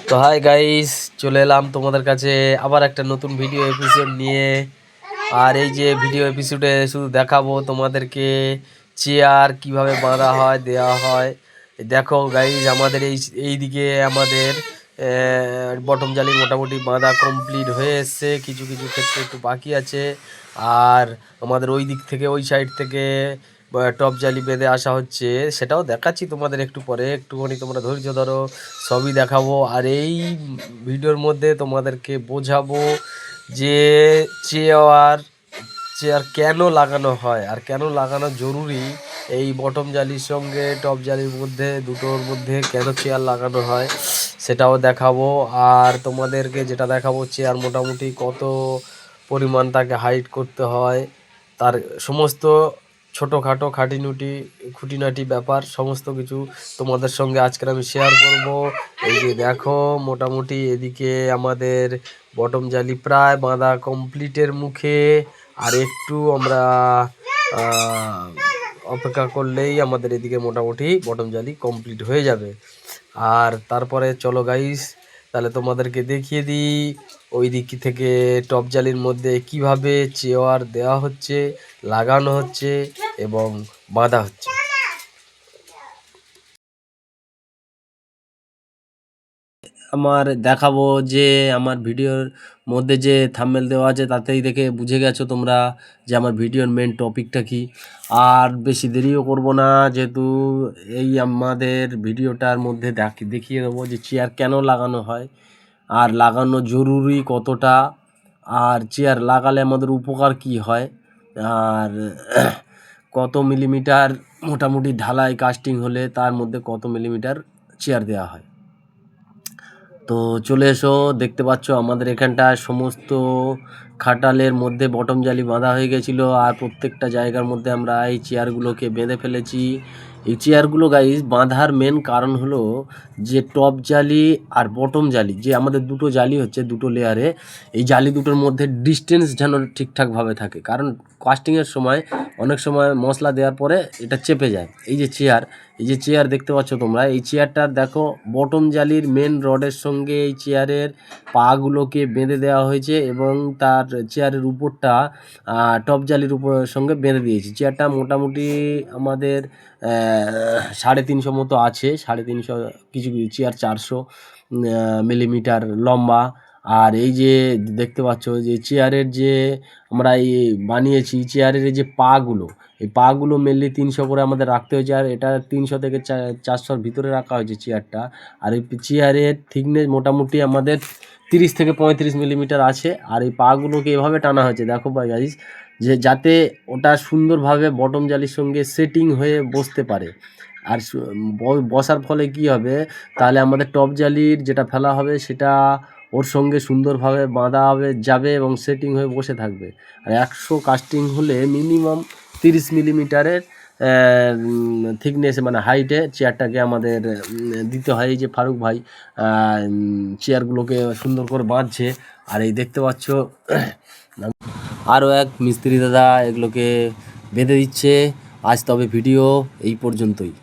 তো hi guys, চলে এলাম তোমাদের কাছে আবার একটা নতুন ভিডিও এপিসোড নিয়ে। আর এই যে ভিডিও এপিসোডে শুধু দেখাবো তোমাদেরকে চেয়ার কিভাবে বাঁধা হয়, দেওয়া হয়। দেখো গাইস, আমাদের এই দিকে আমাদের বটম জালি মোটামুটি বাঁধা কমপ্লিট হয়ে এসছে, কিছু কিছু ক্ষেত্রে একটু বাকি আছে। আর আমাদের ওই দিক থেকে, ওই সাইড থেকে টপ জালি বেঁধে আসা হচ্ছে, সেটাও দেখাচ্ছি তোমাদের একটু পরে। একটুখানি তোমরা ধৈর্য ধরো, সবই দেখাবো। আর এই ভিডিওর মধ্যে তোমাদেরকে বোঝাবো যে চেয়ার চেয়ার কেন লাগানো হয় আর কেন লাগানো জরুরি। এই বটম জালির সঙ্গে টপ জালির মধ্যে, দুটোর মধ্যে কেন চেয়ার লাগানো হয় সেটাও দেখাবো। আর তোমাদেরকে যেটা দেখাবো, চেয়ার মোটামুটি কত পরিমাণ তাকে হাইট করতে হয়, তার সমস্ত ছোটোখাটো খুঁটিনাটি ব্যাপার সমস্ত কিছু তোমাদের সঙ্গে আজকের আমি শেয়ার করব। এই যে দেখো, মোটামুটি এদিকে আমাদের বটম জালি প্রায় বাঁধা কমপ্লিটের মুখে। আর একটু আমরা অপেক্ষা করলেই আমাদের এদিকে মোটামুটি বটম জালি কমপ্লিট হয়ে যাবে। আর তারপরে চলো গাইস, তাহলে তোমাদেরকে দেখিয়ে দিই ওই দিক থেকে টপ জালির মধ্যে কিভাবে চেয়ার দেওয়া হচ্ছে, লাগানো হচ্ছে এবং বাঁধা হচ্ছে। আমার দেখাবো যে আমার ভিডিওর মধ্যে যে থাম্বনেল দেওয়া আছে তাতেই দেখে বুঝে গেছো তোমরা যে আমার ভিডিওর মেন টপিকটা কি। আর বেশি দেরিও করব না, যেহেতু এই আমাদের ভিডিওটার মধ্যে দেখিয়ে দেবো যে চেয়ার কেন লাগানো হয়, আর লাগানো জরুরি কতটা, আর চেয়ার লাগালে আমাদের উপকার কি হয়, আর কত মিলিমিটার মোটামুটি ঢালাই কাস্টিং হলে তার মধ্যে কত মিলিমিটার চেয়ার দেওয়া হয়। তো চলে এসো, দেখতে পাচ্ছ আমাদের এখানটায় সমস্ত খাটালের মধ্যে বটম জালি বাঁধা হয়ে গেছিলো। আর প্রত্যেকটা জায়গার মধ্যে আমরা এই চেয়ারগুলোকে বেঁধে ফেলেছি। এই চেয়ারগুলো গাইস বাঁধার মেন কারণ হলো যে টপ জালি আর বটম জালি, যে আমাদের দুটো জালি হচ্ছে দুটো লেয়ারে, এই জালি দুটোর মধ্যে ডিস্টেন্স যেন ঠিকঠাকভাবে থাকে। কারণ কাস্টিংয়ের সময় অনেক সময় মশলা দেওয়ার পরে এটা চেপে যায়। এই যে চেয়ার দেখতে পাচ্ছ তোমরা, এই চেয়ারটার দেখো বটম জালির মেন রডের সঙ্গে এই চেয়ারের পাগুলোকে বেঁধে দেওয়া হয়েছে এবং তার চেয়ারের উপরটা টপ জালির সঙ্গে বেঁধে দিয়েছি। চেয়ারটা মোটামুটি আমাদের 350 মতো আছে, 350, কিছু কিছু চেয়ার 400 মিলিমিটার লম্বা। আর এই যে দেখতে পাচ্ছ যে চেয়ারের যে আমরা এই বানিয়েছি, চেয়ারের এই যে পাগুলো, এই পাগুলো মেনলি 300 করে আমাদের রাখতে হয়েছে। আর এটা 300 থেকে 400-র ভিতরে রাখা হয়েছে চেয়ারটা। আর এই চেয়ারের থিকনেস মোটামুটি আমাদের 30 থেকে 35 মিলিমিটার আছে। আর এই পাগুলোকে এভাবে টানা হয়েছে, দেখো ভাই গাইস, যে যাতে ওটা সুন্দরভাবে বটম জালির সঙ্গে সেটিং হয়ে বসতে পারে। আর বসার ফলে কি হবে, তাহলে আমাদের টপ জালির যেটা ফেলা হবে সেটা ওর সঙ্গে সুন্দরভাবে বাঁধা হবে যাবে এবং সেটিং হয়ে বসে থাকবে। আর 100 কাস্টিং হলে মিনিমাম 30 মিলিমিটারের থিকনেস মানে হাইটে চেয়ারটাকে আমাদের দিতে হয়। এই যে ফারুক ভাই চেয়ারগুলোকে সুন্দর করে বাঁধছে। আর এই দেখতে পাচ্ছ আরও এক মিস্ত্রি দাদা এগুলোকে বেঁধে দিচ্ছে। আজ তবে ভিডিও এই পর্যন্তই।